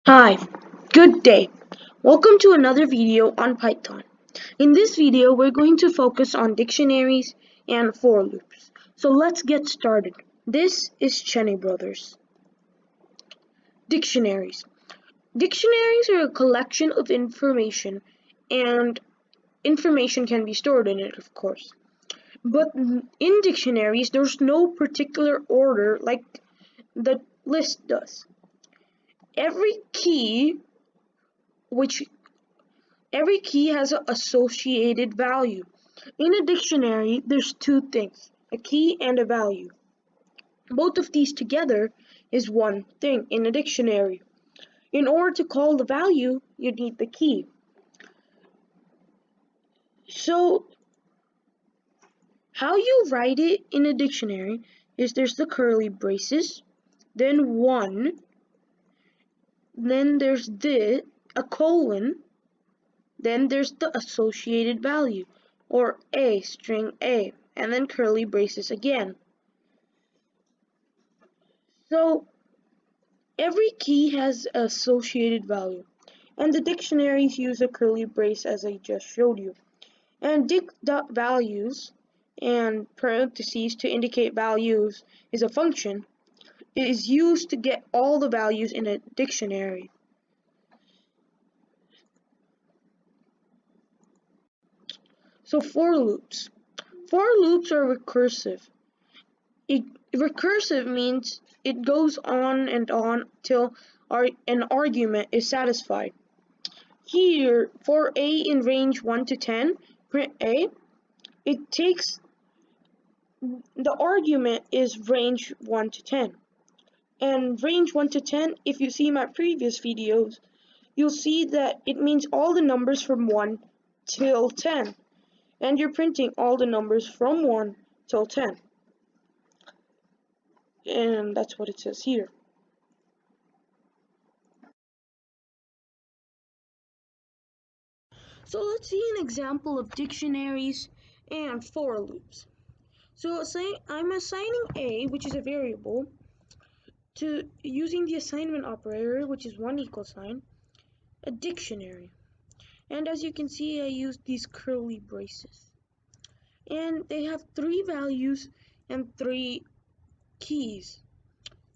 Hi, good day. Welcome to another video on Python. In this video, we're going to focus on dictionaries and for loops. So let's get started. This is Chennai Brothers. Dictionaries. Dictionaries are a collection of information, and information can be stored in it, of course. But in dictionaries, there's no particular order like the list does. Every key which Every key has an associated value. In a dictionary, there's two things, a key and a value. Both of these together is one thing in a dictionary. In order to call the value, you need the key. So, how you write it in a dictionary is there's the curly braces, then one, then there's a colon, then there's the associated value, or A, string A, and then curly braces again. So every key has an associated value, and the dictionaries use a curly brace as I just showed you. And Dict.values and parentheses to indicate values is a function. It is used to get all the values in a dictionary. So for loops. For loops are recursive. Recursive means it goes on and on till an argument is satisfied. Here, for A in range 1 to 10, print A, it takes the argument is range 1 to 10. And range 1 to 10, if you see my previous videos, you'll see that it means all the numbers from 1 till 10. And you're printing all the numbers from 1 till 10. And that's what it says here. So let's see an example of dictionaries and for loops. So I'm assigning A, which is a variable, to using the assignment operator, which is 1 equal sign, a dictionary. And as you can see, I used these curly braces. And they have 3 values and 3 keys.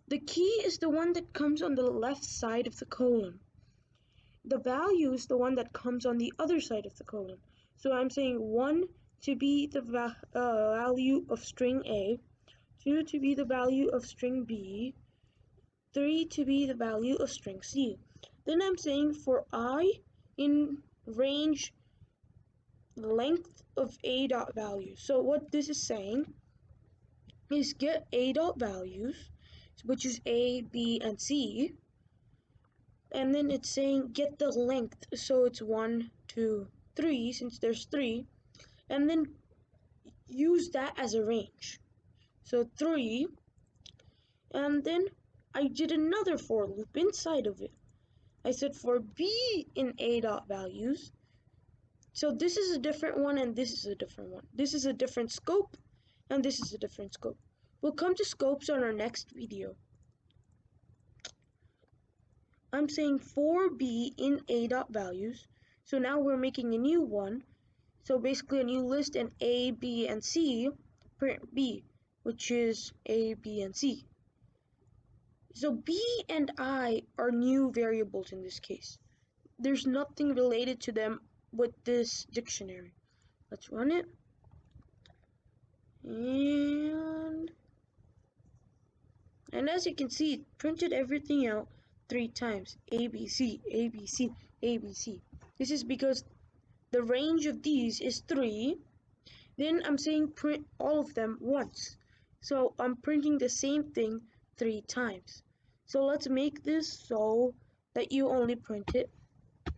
The key is the one that comes on the left side of the colon. The value is the one that comes on the other side of the colon. So I'm saying 1 to be the value of string A, 2 to be the value of string B, 3 to be the value of string C. Then I'm saying for I in range length of A dot values. So what this is saying is get A dot values, which is A, B, and C, and then it's saying get the length, so it's 1, 2, 3, since there's 3, and then use that as a range. So 3, and then I did another for loop inside of it. I said for B in A dot values. So this is a different one and this is a different one. This is a different scope and this is a different scope. We'll come to scopes on our next video. I'm saying for B in A dot values. So now we're making a new one. So basically a new list, and A, B, and C, print B, which is A, B, and C. So B and I are new variables in this case. There's nothing related to them with this dictionary. Let's run it. And as you can see, it printed everything out 3 times. A, B, C, A, B, C, A, B, C. This is because the range of these is 3. Then I'm saying print all of them once. So I'm printing the same thing 3 times. So let's make this so that you only print it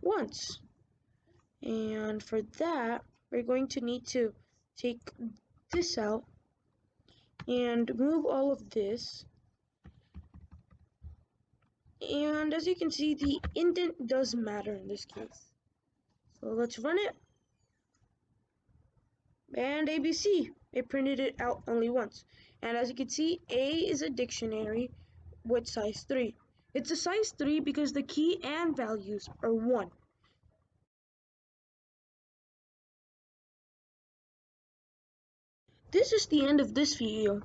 once. And for that, we're going to need to take this out and move all of this. And as you can see, the indent does matter in this case. So let's run it. And ABC, it printed it out only once. And as you can see, A is a dictionary with size 3. It's a size 3 because the key and values are 1. This is the end of this video.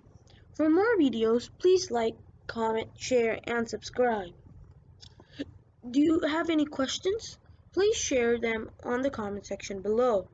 For more videos, please like, comment, share, and subscribe. Do you have any questions? Please share them on the comment section below.